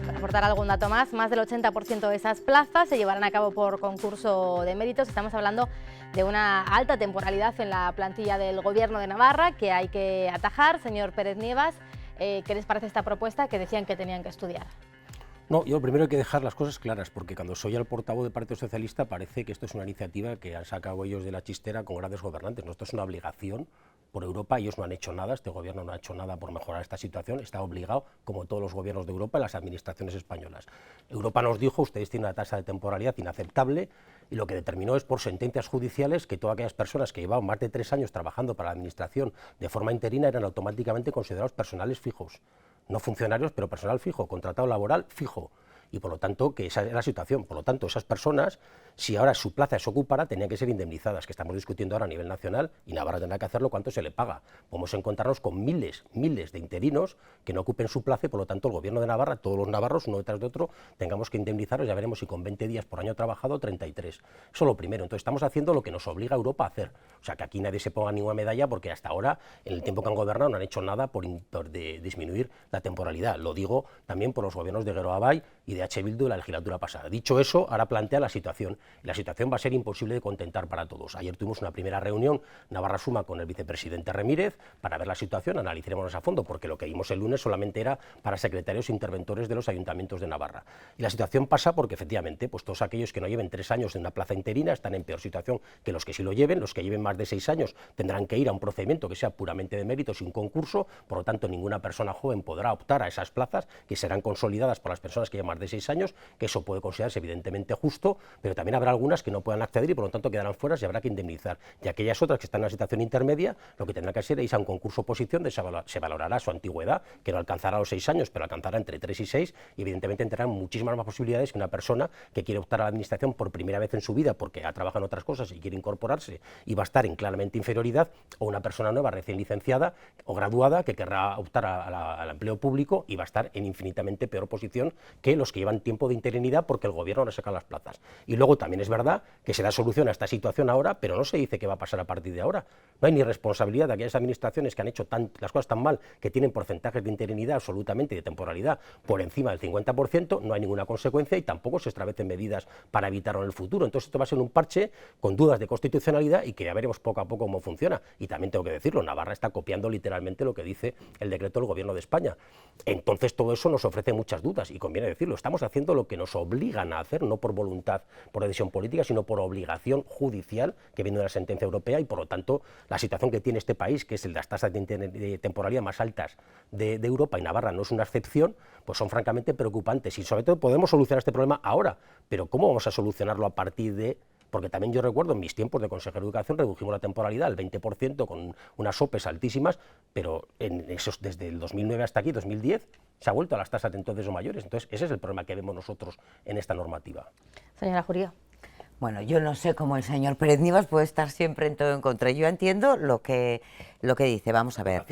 Para aportar algún dato más del 80% de esas plazas se llevarán a cabo por concurso de méritos. Estamos hablando de una alta temporalidad en la plantilla del Gobierno de Navarra que hay que atajar. Señor Pérez Nievas, ¿qué les parece esta propuesta que decían que tenían que estudiar? No, yo primero hay que dejar las cosas claras, porque cuando soy el portavoz del Partido Socialista parece que esto es una iniciativa que han sacado ellos de la chistera con grandes gobernantes. No, esto es una obligación por Europa, ellos no han hecho nada, este gobierno no ha hecho nada por mejorar esta situación, está obligado, como todos los gobiernos de Europa y las administraciones españolas. Europa nos dijo, ustedes tienen una tasa de temporalidad inaceptable, y lo que determinó es por sentencias judiciales que todas aquellas personas que llevaban más de 3 años trabajando para la administración de forma interina eran automáticamente considerados personales fijos. No funcionarios, pero personal fijo, contratado laboral fijo. Y por lo tanto, que esa es la situación. Por lo tanto, esas personas, si ahora su plaza se ocupara, tenían que ser indemnizadas, que estamos discutiendo ahora a nivel nacional, y Navarra tendrá que hacerlo cuánto se le paga. Podemos encontrarnos con miles de interinos que no ocupen su plaza y por lo tanto el Gobierno de Navarra, todos los navarros, uno detrás de otro, tengamos que indemnizarlos, ya veremos si con 20 días por año trabajado, 33. Eso es lo primero. Entonces estamos haciendo lo que nos obliga a Europa a hacer. O sea, que aquí nadie se ponga ninguna medalla porque hasta ahora, en el tiempo que han gobernado, no han hecho nada por disminuir la temporalidad. Lo digo también por los gobiernos de Geroa Bay y de EH Bildu de la legislatura pasada. Dicho eso, ahora plantea la situación, y la situación va a ser imposible de contentar para todos. Ayer tuvimos una primera reunión, Navarra Suma, con el vicepresidente Remírez, para ver la situación, analicémonos a fondo, porque lo que vimos el lunes solamente era para secretarios e interventores de los ayuntamientos de Navarra. Y la situación pasa porque, efectivamente, pues todos aquellos que no lleven 3 años en una plaza interina están en peor situación que los que sí lo lleven. Los que lleven más de 6 años tendrán que ir a un procedimiento que sea puramente de méritos y un concurso, por lo tanto ninguna persona joven podrá optar a esas plazas, que serán consolidadas por las personas que llevan más de 6 años, que eso puede considerarse evidentemente justo, pero también habrá algunas que no puedan acceder y por lo tanto quedarán fuera y habrá que indemnizar. Y aquellas otras que están en una situación intermedia, lo que tendrán que hacer es ir a un concurso oposición, se valorará su antigüedad, que no alcanzará los 6 años, pero alcanzará entre 3 y 6, y evidentemente tendrán muchísimas más posibilidades que una persona que quiere optar a la administración por primera vez en su vida porque ha trabajado en otras cosas y quiere incorporarse y va a estar en claramente inferioridad, o una persona nueva recién licenciada o graduada que querrá optar al empleo público y va a estar en infinitamente peor posición que los que llevan tiempo de interinidad porque el gobierno no saca las plazas. Y luego también es verdad que se da solución a esta situación ahora, pero no se dice qué va a pasar a partir de ahora. No hay ni responsabilidad de aquellas administraciones que han hecho las cosas tan mal, que tienen porcentajes de interinidad absolutamente y de temporalidad por encima del 50%, no hay ninguna consecuencia y tampoco se establecen medidas para evitarlo en el futuro. Entonces esto va a ser un parche con dudas de constitucionalidad y que ya veremos poco a poco cómo funciona. Y también tengo que decirlo, Navarra está copiando literalmente lo que dice el decreto del Gobierno de España. Entonces todo eso nos ofrece muchas dudas y conviene decirlo, estamos haciendo lo que nos obligan a hacer, no por voluntad, por decisión política, sino por obligación judicial que viene de la sentencia europea y por lo tanto la situación que tiene este país, que es las tasas de temporalidad más altas de Europa, y Navarra no es una excepción, pues son francamente preocupantes y sobre todo podemos solucionar este problema ahora, pero ¿cómo vamos a solucionarlo a partir de...? Porque también yo recuerdo en mis tiempos de consejero de educación redujimos la temporalidad al 20% con unas OPEs altísimas, pero en esos, desde el 2009 hasta aquí, 2010, se ha vuelto a las tasas de entonces o mayores. Entonces ese es el problema que vemos nosotros en esta normativa. Señora Jurío. Bueno, yo no sé cómo el señor Pérez Nivas puede estar siempre en todo en contra. Yo entiendo lo que dice. Vamos a ver.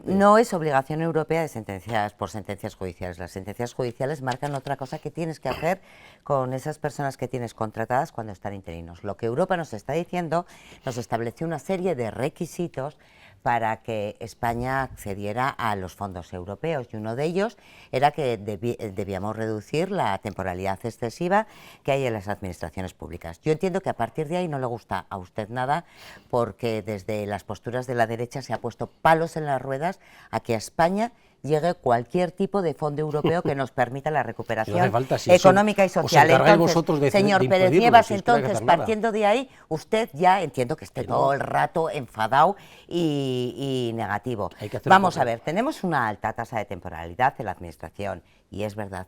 No es obligación europea de sentencias por sentencias judiciales. Las sentencias judiciales marcan otra cosa que tienes que hacer con esas personas que tienes contratadas cuando están interinos. Lo que Europa nos está diciendo, nos estableció una serie de requisitos para que España accediera a los fondos europeos, y uno de ellos era que debíamos reducir la temporalidad excesiva que hay en las administraciones públicas. Yo entiendo que a partir de ahí no le gusta a usted nada, porque desde las posturas de la derecha se ha puesto palos en las ruedas a que a España llegue cualquier tipo de fondo europeo que nos permita la recuperación económica y social. Entonces, señor Pérez Nivas, entonces, partiendo de ahí, usted ya entiendo que esté todo el rato enfadado y negativo. Vamos a ver, tenemos una alta tasa de temporalidad en la administración y es verdad,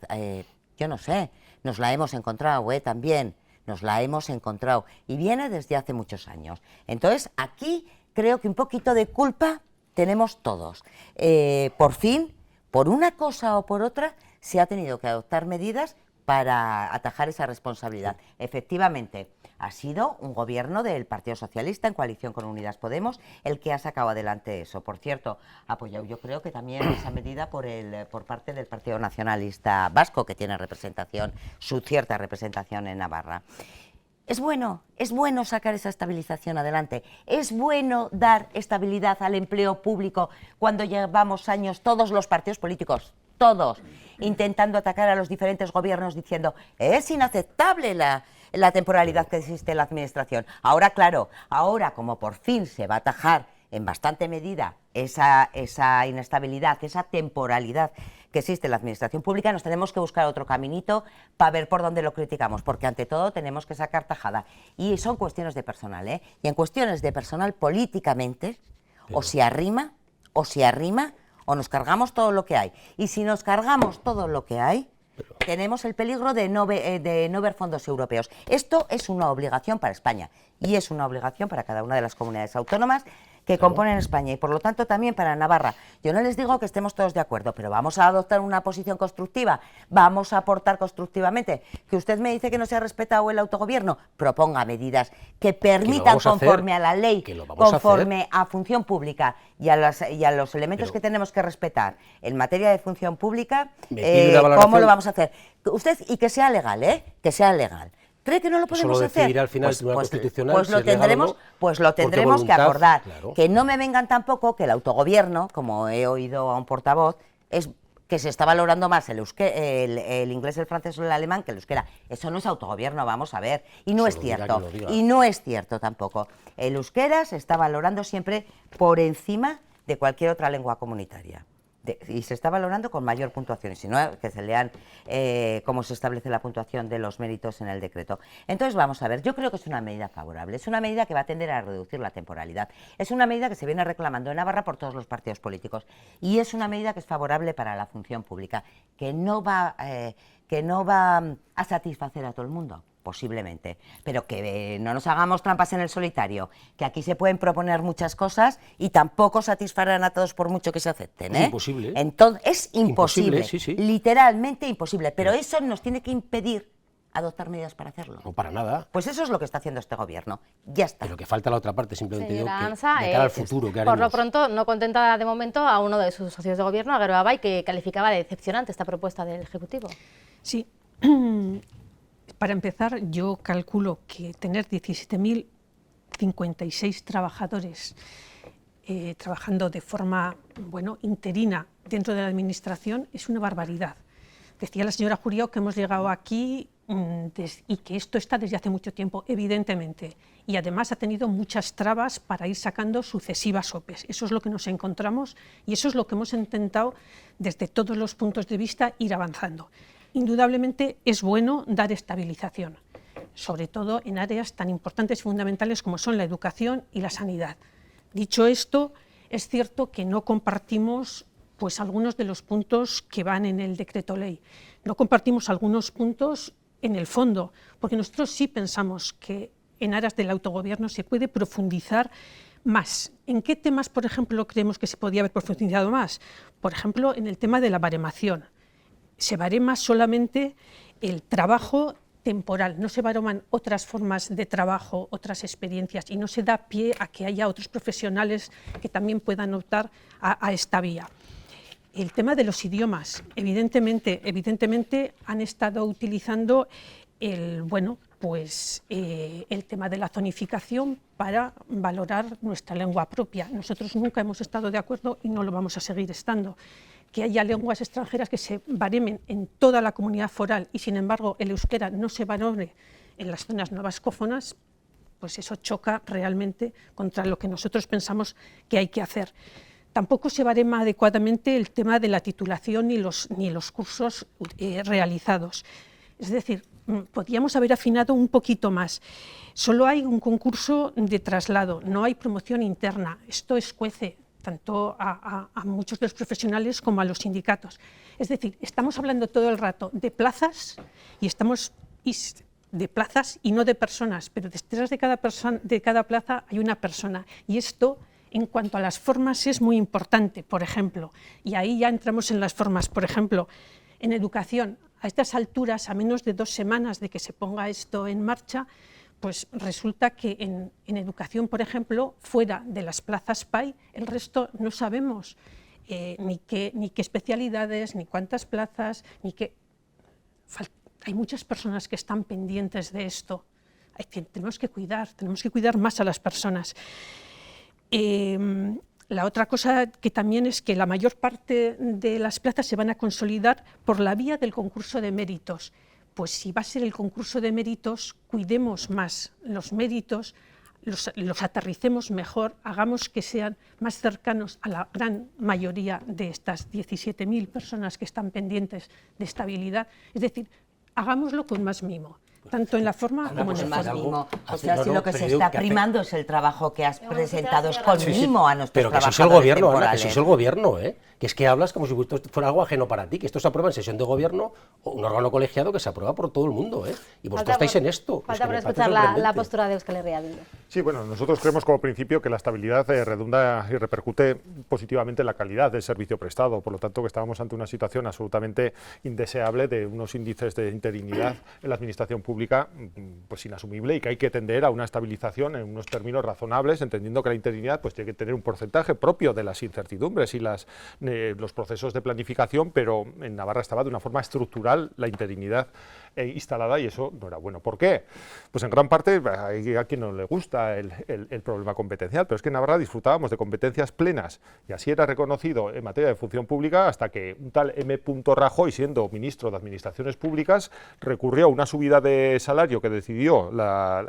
yo no sé, nos la hemos encontrado también, nos la hemos encontrado y viene desde hace muchos años. Entonces, aquí creo que un poquito de culpa tenemos todos. Por fin, por una cosa o por otra, se ha tenido que adoptar medidas para atajar esa responsabilidad. Efectivamente, ha sido un gobierno del Partido Socialista en coalición con Unidas Podemos el que ha sacado adelante eso. Por cierto, apoyado yo creo que también esa medida por parte del Partido Nacionalista Vasco, que tiene representación, su cierta representación en Navarra. Es bueno sacar esa estabilización adelante, es bueno dar estabilidad al empleo público cuando llevamos años todos los partidos políticos, todos, intentando atacar a los diferentes gobiernos diciendo es inaceptable la temporalidad que existe en la administración. Ahora, claro, como por fin se va a atajar en bastante medida esa inestabilidad, esa temporalidad que existe en la administración pública, nos tenemos que buscar otro caminito para ver por dónde lo criticamos, porque ante todo tenemos que sacar tajada. Y son cuestiones de personal, y en cuestiones de personal políticamente, o se arrima, o nos cargamos todo lo que hay. Y si nos cargamos todo lo que hay, tenemos el peligro de no ver fondos europeos. Esto es una obligación para España y es una obligación para cada una de las comunidades autónomas que componen España y por lo tanto también para Navarra. Yo no les digo que estemos todos de acuerdo, pero vamos a adoptar una posición constructiva, vamos a aportar constructivamente. Que usted me dice que no se ha respetado el autogobierno, proponga medidas que permitan conforme a la ley, conforme a función pública y a los elementos que tenemos que respetar en materia de función pública, ¿cómo lo vamos a hacer? Usted, y que sea legal, que sea legal. ¿Cree que no lo podemos hacer? Al final Constitucional, pues lo tendremos que acordar. Claro. Que no me vengan tampoco que el autogobierno, como he oído a un portavoz, es que se está valorando más el inglés, el francés o el alemán que el euskera. Eso no es autogobierno, vamos a ver. Y no es cierto. Y no es cierto tampoco. El euskera se está valorando siempre por encima de cualquier otra lengua comunitaria. Y se está valorando con mayor puntuación, y si no, que se lean cómo se establece la puntuación de los méritos en el decreto. Entonces, vamos a ver, yo creo que es una medida favorable, es una medida que va a tender a reducir la temporalidad, es una medida que se viene reclamando en Navarra por todos los partidos políticos, y es una medida que es favorable para la función pública, que no va a satisfacer a todo el mundo, posiblemente, pero que no nos hagamos trampas en el solitario, que aquí se pueden proponer muchas cosas y tampoco satisfarán a todos por mucho que se acepten. Es imposible. Entonces, es imposible, sí, sí. Literalmente imposible, pero eso nos tiene que impedir adoptar medidas para hacerlo. No, para nada. Pues eso es lo que está haciendo este gobierno, ya está. Pero que falta la otra parte, simplemente digo Señora que Ansa, de cara al futuro, ¿qué haremos? por lo pronto, no contenta de momento a uno de sus socios de gobierno, a Gero Abay, que calificaba de decepcionante esta propuesta del Ejecutivo. Sí. Para empezar, yo calculo que tener 17.056 trabajadores trabajando de forma interina dentro de la Administración es una barbaridad. Decía la señora Juriao que hemos llegado aquí y que esto está desde hace mucho tiempo, evidentemente, y además ha tenido muchas trabas para ir sacando sucesivas OPEs. Eso es lo que nos encontramos y eso es lo que hemos intentado desde todos los puntos de vista ir avanzando. Indudablemente es bueno dar estabilización, sobre todo en áreas tan importantes y fundamentales como son la educación y la sanidad. Dicho esto, es cierto que no compartimos algunos de los puntos que van en el decreto ley. No compartimos algunos puntos en el fondo, porque nosotros sí pensamos que en aras del autogobierno se puede profundizar más. ¿En qué temas, por ejemplo, creemos que se podía haber profundizado más? Por ejemplo, en el tema de la baremación. Se barema solamente el trabajo temporal, no se baroman otras formas de trabajo, otras experiencias, y no se da pie a que haya otros profesionales que también puedan optar a esta vía. El tema de los idiomas, evidentemente han estado utilizando el tema de la zonificación para valorar nuestra lengua propia. Nosotros nunca hemos estado de acuerdo y no lo vamos a seguir estando. Que haya lenguas extranjeras que se baremen en toda la comunidad foral y, sin embargo, el euskera no se bareme en las zonas no vascófonas, pues eso choca realmente contra lo que nosotros pensamos que hay que hacer. Tampoco se barema adecuadamente el tema de la titulación ni los cursos realizados. Es decir, podríamos haber afinado un poquito más. Solo hay un concurso de traslado, no hay promoción interna. Esto escuece tanto a muchos de los profesionales como a los sindicatos. Es decir, estamos hablando todo el rato de plazas y no de personas, pero detrás de cada plaza hay una persona. Y esto, en cuanto a las formas, es muy importante, por ejemplo. Y ahí ya entramos en las formas. Por ejemplo, en educación, a estas alturas, a menos de 2 semanas de que se ponga esto en marcha, pues resulta que en educación, por ejemplo, fuera de las plazas PAI, el resto no sabemos ni qué especialidades, ni cuántas plazas, hay muchas personas que están pendientes de esto. Tenemos que cuidar más a las personas. La otra cosa que también es que la mayor parte de las plazas se van a consolidar por la vía del concurso de méritos. Pues si va a ser el concurso de méritos, cuidemos más los méritos, los aterricemos mejor, hagamos que sean más cercanos a la gran mayoría de estas 17.000 personas que están pendientes de estabilidad. Es decir, hagámoslo con más mimo, tanto en la forma como en el fondo. O sea, si lo que se está primando es el trabajo que has presentado es con mimo a nuestros pero que trabajadores si es el gobierno, temporales. Ana, que si es el gobierno, que es que hablas como si esto fuera algo ajeno para ti, que esto se aprueba en sesión de gobierno o un órgano colegiado que se aprueba por todo el mundo, y vosotros estáis en esto. Falta por escuchar la postura de Euskal Herria Bildu. Sí, bueno, nosotros creemos como principio que la estabilidad redunda y repercute positivamente en la calidad del servicio prestado, por lo tanto que estábamos ante una situación absolutamente indeseable de unos índices de interinidad en la administración pública pues inasumible, y que hay que tender a una estabilización en unos términos razonables, entendiendo que la interinidad pues tiene que tener un porcentaje propio de las incertidumbres y las los procesos de planificación, pero en Navarra estaba de una forma estructural la interinidad instalada y eso no era bueno. ¿Por qué? Pues en gran parte hay a quien no le gusta el problema competencial, pero es que en Navarra disfrutábamos de competencias plenas y así era reconocido en materia de función pública hasta que un tal M. Rajoy, siendo ministro de Administraciones Públicas, recurrió a una subida de salario que decidió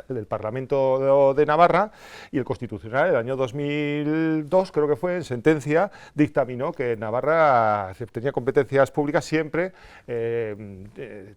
el Parlamento de Navarra y el Constitucional, el año 2002, creo que fue, en sentencia, dictaminó que Navarra tenía competencias públicas siempre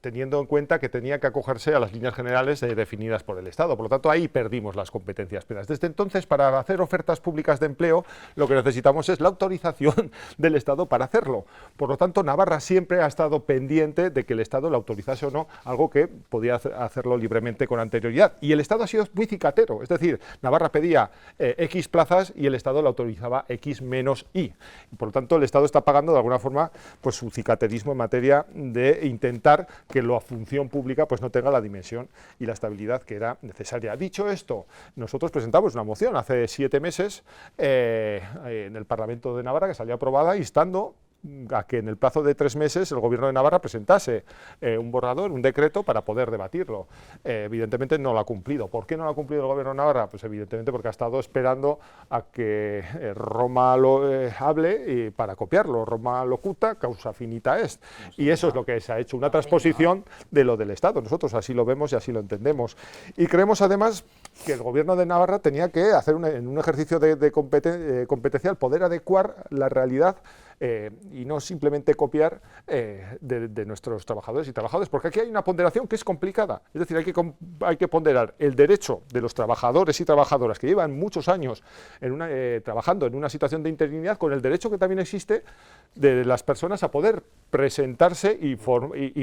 teniendo en cuenta que tenía que acogerse a las líneas generales definidas por el Estado. Por lo tanto, ahí perdimos las competencias plenas. Desde entonces, para hacer ofertas públicas de empleo, lo que necesitamos es la autorización del Estado para hacerlo. Por lo tanto, Navarra siempre ha estado pendiente de que el Estado le autorizase o no, algo que podía hacerlo libremente con anterioridad. Y el Estado ha sido muy cicatero, es decir, Navarra pedía X plazas y el Estado le autorizaba X menos Y. Y por lo tanto, el Estado está pagando de alguna forma pues, su cicaterismo en materia de intentar que la función pública pues, no tenga la dimensión y la estabilidad que era necesaria. Dicho esto, nosotros presentamos una moción hace 7 meses en el Parlamento de Navarra que salió aprobada instando a que en el plazo de 3 meses el Gobierno de Navarra presentase un borrador, un decreto para poder debatirlo. Evidentemente no lo ha cumplido. ¿Por qué no lo ha cumplido el Gobierno de Navarra? Pues evidentemente porque ha estado esperando a que Roma lo hable y para copiarlo. Roma locuta, causa finita est. Y eso es lo que se ha hecho, una transposición de lo del Estado. Nosotros así lo vemos y así lo entendemos. Y creemos además que el Gobierno de Navarra tenía que hacer en un ejercicio de competencial, poder adecuar la realidad y no simplemente copiar de nuestros trabajadores y trabajadoras, porque aquí hay una ponderación que es complicada, es decir, hay que ponderar el derecho de los trabajadores y trabajadoras que llevan muchos años trabajando en una situación de interinidad con el derecho que también existe de las personas a poder presentarse y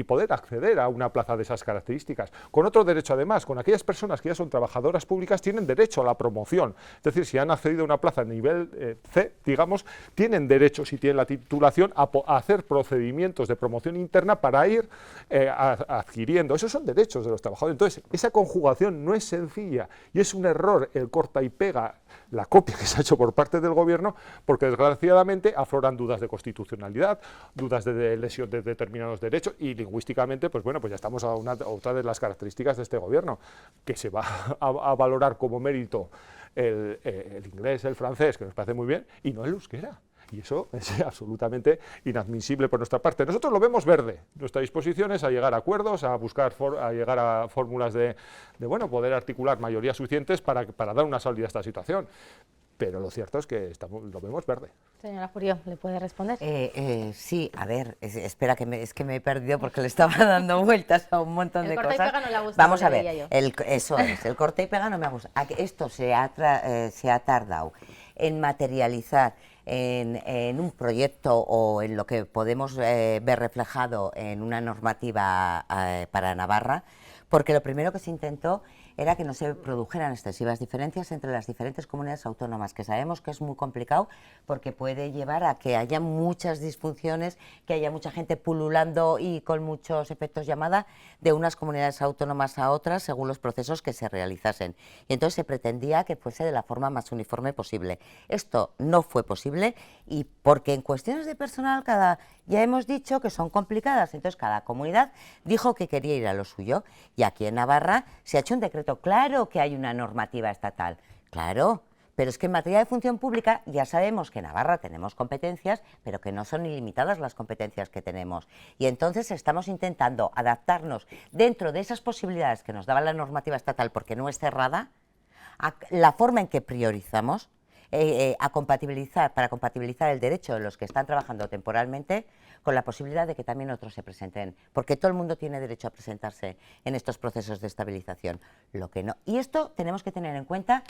poder acceder a una plaza de esas características. Con otro derecho además, con aquellas personas que ya son trabajadoras públicas tienen derecho a la promoción, es decir, si han accedido a una plaza a nivel C, digamos, tienen derecho, si tienen la titulación, a hacer procedimientos de promoción interna para ir adquiriendo. Esos son derechos de los trabajadores. Entonces, esa conjugación no es sencilla y es un error el corta y pega, la copia que se ha hecho por parte del Gobierno, porque desgraciadamente afloran dudas de constitucionalidad, dudas de lesión de determinados derechos y lingüísticamente, pues bueno, pues ya estamos a otra de las características de este Gobierno, que se va a valorar como mérito el inglés, el francés, que nos parece muy bien, y no el euskera. Y eso es absolutamente inadmisible por nuestra parte. Nosotros lo vemos verde. Nuestra disposición es a llegar a acuerdos, a buscar, a llegar a fórmulas de bueno, poder articular mayorías suficientes para dar una salida a esta situación. Pero lo cierto es que lo vemos verde. Señora Furio, ¿le puede responder? Sí, a ver, espera, es que me he perdido porque le estaba dando vueltas a un montón de cosas. El corta y pega no le ha gustado. Vamos a ver, eso es, el corta y pega no me ha gustado. Esto se ha tardado en materializar en un proyecto o en lo que podemos ver reflejado en una normativa para Navarra, porque lo primero que se intentó era que no se produjeran excesivas diferencias entre las diferentes comunidades autónomas, que sabemos que es muy complicado porque puede llevar a que haya muchas disfunciones, que haya mucha gente pululando y con muchos efectos llamada de unas comunidades autónomas a otras según los procesos que se realizasen. Y entonces se pretendía que fuese de la forma más uniforme posible. Esto no fue posible y porque en cuestiones de personal ya hemos dicho que son complicadas, entonces cada comunidad dijo que quería ir a lo suyo y aquí en Navarra se ha hecho un decreto. Claro que hay una normativa estatal, claro, pero es que en materia de función pública ya sabemos que en Navarra tenemos competencias, pero que no son ilimitadas las competencias que tenemos. Y entonces estamos intentando adaptarnos dentro de esas posibilidades que nos daba la normativa estatal, porque no es cerrada, a la forma en que priorizamos, para compatibilizar el derecho de los que están trabajando temporalmente con la posibilidad de que también otros se presenten, porque todo el mundo tiene derecho a presentarse en estos procesos de estabilización. Lo que no. Y esto tenemos que tener en cuenta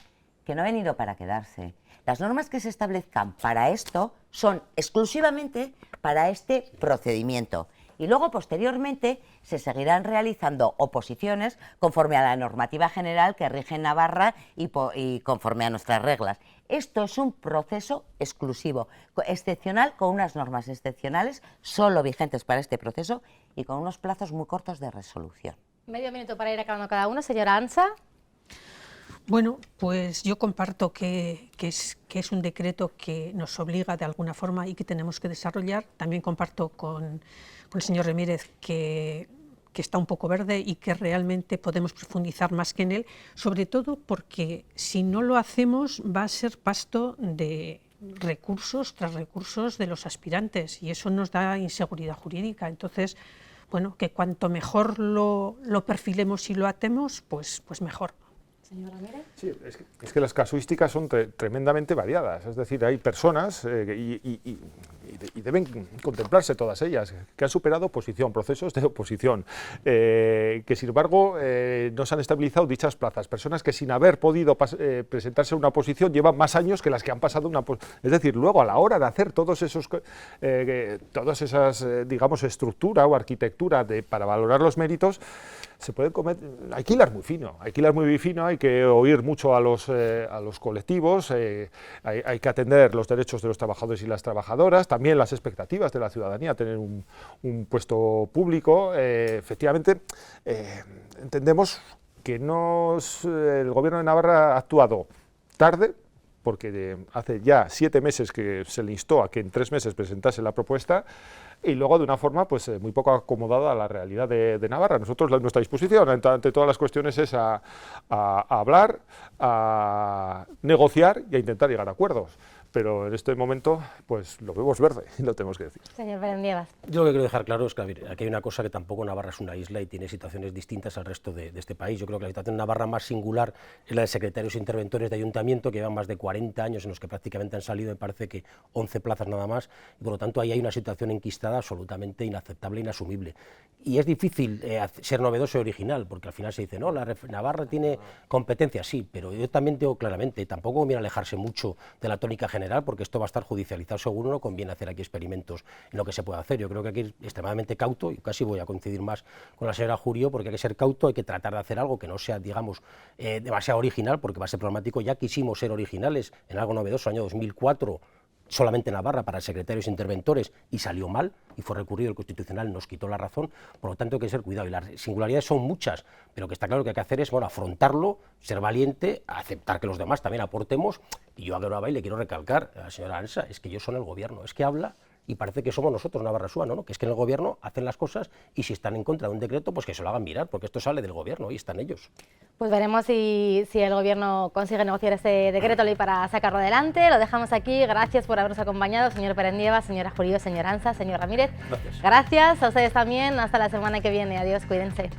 que no ha venido para quedarse. Las normas que se establezcan para esto son exclusivamente para este procedimiento. Y luego, posteriormente, se seguirán realizando oposiciones conforme a la normativa general que rige en Navarra y conforme a nuestras reglas. Esto es un proceso exclusivo, excepcional, con unas normas excepcionales, solo vigentes para este proceso y con unos plazos muy cortos de resolución. Medio minuto para ir acabando cada uno. Señora Ansa. Bueno, pues yo comparto que es un decreto que nos obliga de alguna forma y que tenemos que desarrollar. También comparto con el señor Ramírez que está un poco verde y que realmente podemos profundizar más que en él, sobre todo porque si no lo hacemos va a ser pasto de recursos tras recursos de los aspirantes y eso nos da inseguridad jurídica. Entonces, bueno, que cuanto mejor lo perfilemos y lo atemos, pues mejor. Señor Ramírez. Sí, es que las casuísticas son tremendamente variadas, es decir, hay personas y deben contemplarse todas ellas, que han superado oposición, procesos de oposición, que sin embargo no se han estabilizado dichas plazas, personas que sin haber podido presentarse a una oposición llevan más años que las que han pasado una oposición, es decir, luego a la hora de hacer todas esas, digamos, estructura o arquitectura para valorar los méritos, se pueden hay que hilar muy fino, hay que oír mucho a los colectivos, hay que atender los derechos de los trabajadores y las trabajadoras, también las expectativas de la ciudadanía, tener un puesto público. Efectivamente, entendemos que el Gobierno de Navarra ha actuado tarde, porque hace ya 7 meses que se le instó a que en 3 meses presentase la propuesta, y luego de una forma pues muy poco acomodada a la realidad de Navarra. Nosotros nuestra disposición ante todas las cuestiones es a hablar, a negociar y a intentar llegar a acuerdos. Pero en este momento pues lo vemos verde y lo tenemos que decir. Señor Berendievas. Yo lo que quiero dejar claro es que aquí hay una cosa que tampoco Navarra es una isla y tiene situaciones distintas al resto de este país. Yo creo que la situación de Navarra más singular es la de secretarios e interventores de ayuntamiento que llevan más de 40 años en los que prácticamente han salido, me parece que 11 plazas nada más, y por lo tanto ahí hay una situación enquistada absolutamente inaceptable e inasumible. Y es difícil ser novedoso y original, porque al final se dice, no, Navarra tiene competencia, sí, pero yo también digo claramente, tampoco conviene alejarse mucho de la tónica general, porque esto va a estar judicializado seguro, no conviene hacer aquí experimentos en lo que se puede hacer. Yo creo que hay que ir extremadamente cauto, y casi voy a coincidir más con la señora Jurio, porque hay que ser cauto, hay que tratar de hacer algo que no sea, digamos, demasiado original, porque va a ser problemático. Ya quisimos ser originales en algo novedoso, año 2004, solamente Navarra para secretarios e interventores, y salió mal, y fue recurrido, el Constitucional nos quitó la razón. Por lo tanto hay que ser cuidado, y las singularidades son muchas, pero que está claro que hay que hacer es, bueno, afrontarlo, ser valiente, aceptar que los demás también aportemos. Y yo a Grava le quiero recalcar a la señora Ansa, es que ellos son el gobierno, es que habla y parece que somos nosotros Navarra Súa, ¿no? Que es que en el gobierno hacen las cosas, y si están en contra de un decreto, pues que se lo hagan mirar, porque esto sale del gobierno y están ellos. Pues veremos si el gobierno consigue negociar ese decreto ley para sacarlo adelante. Lo dejamos aquí. Gracias por habernos acompañado, señor Berendievas, señora Jurío, señor Ansa, señor Ramírez. Gracias. Gracias a ustedes también. Hasta la semana que viene. Adiós, cuídense.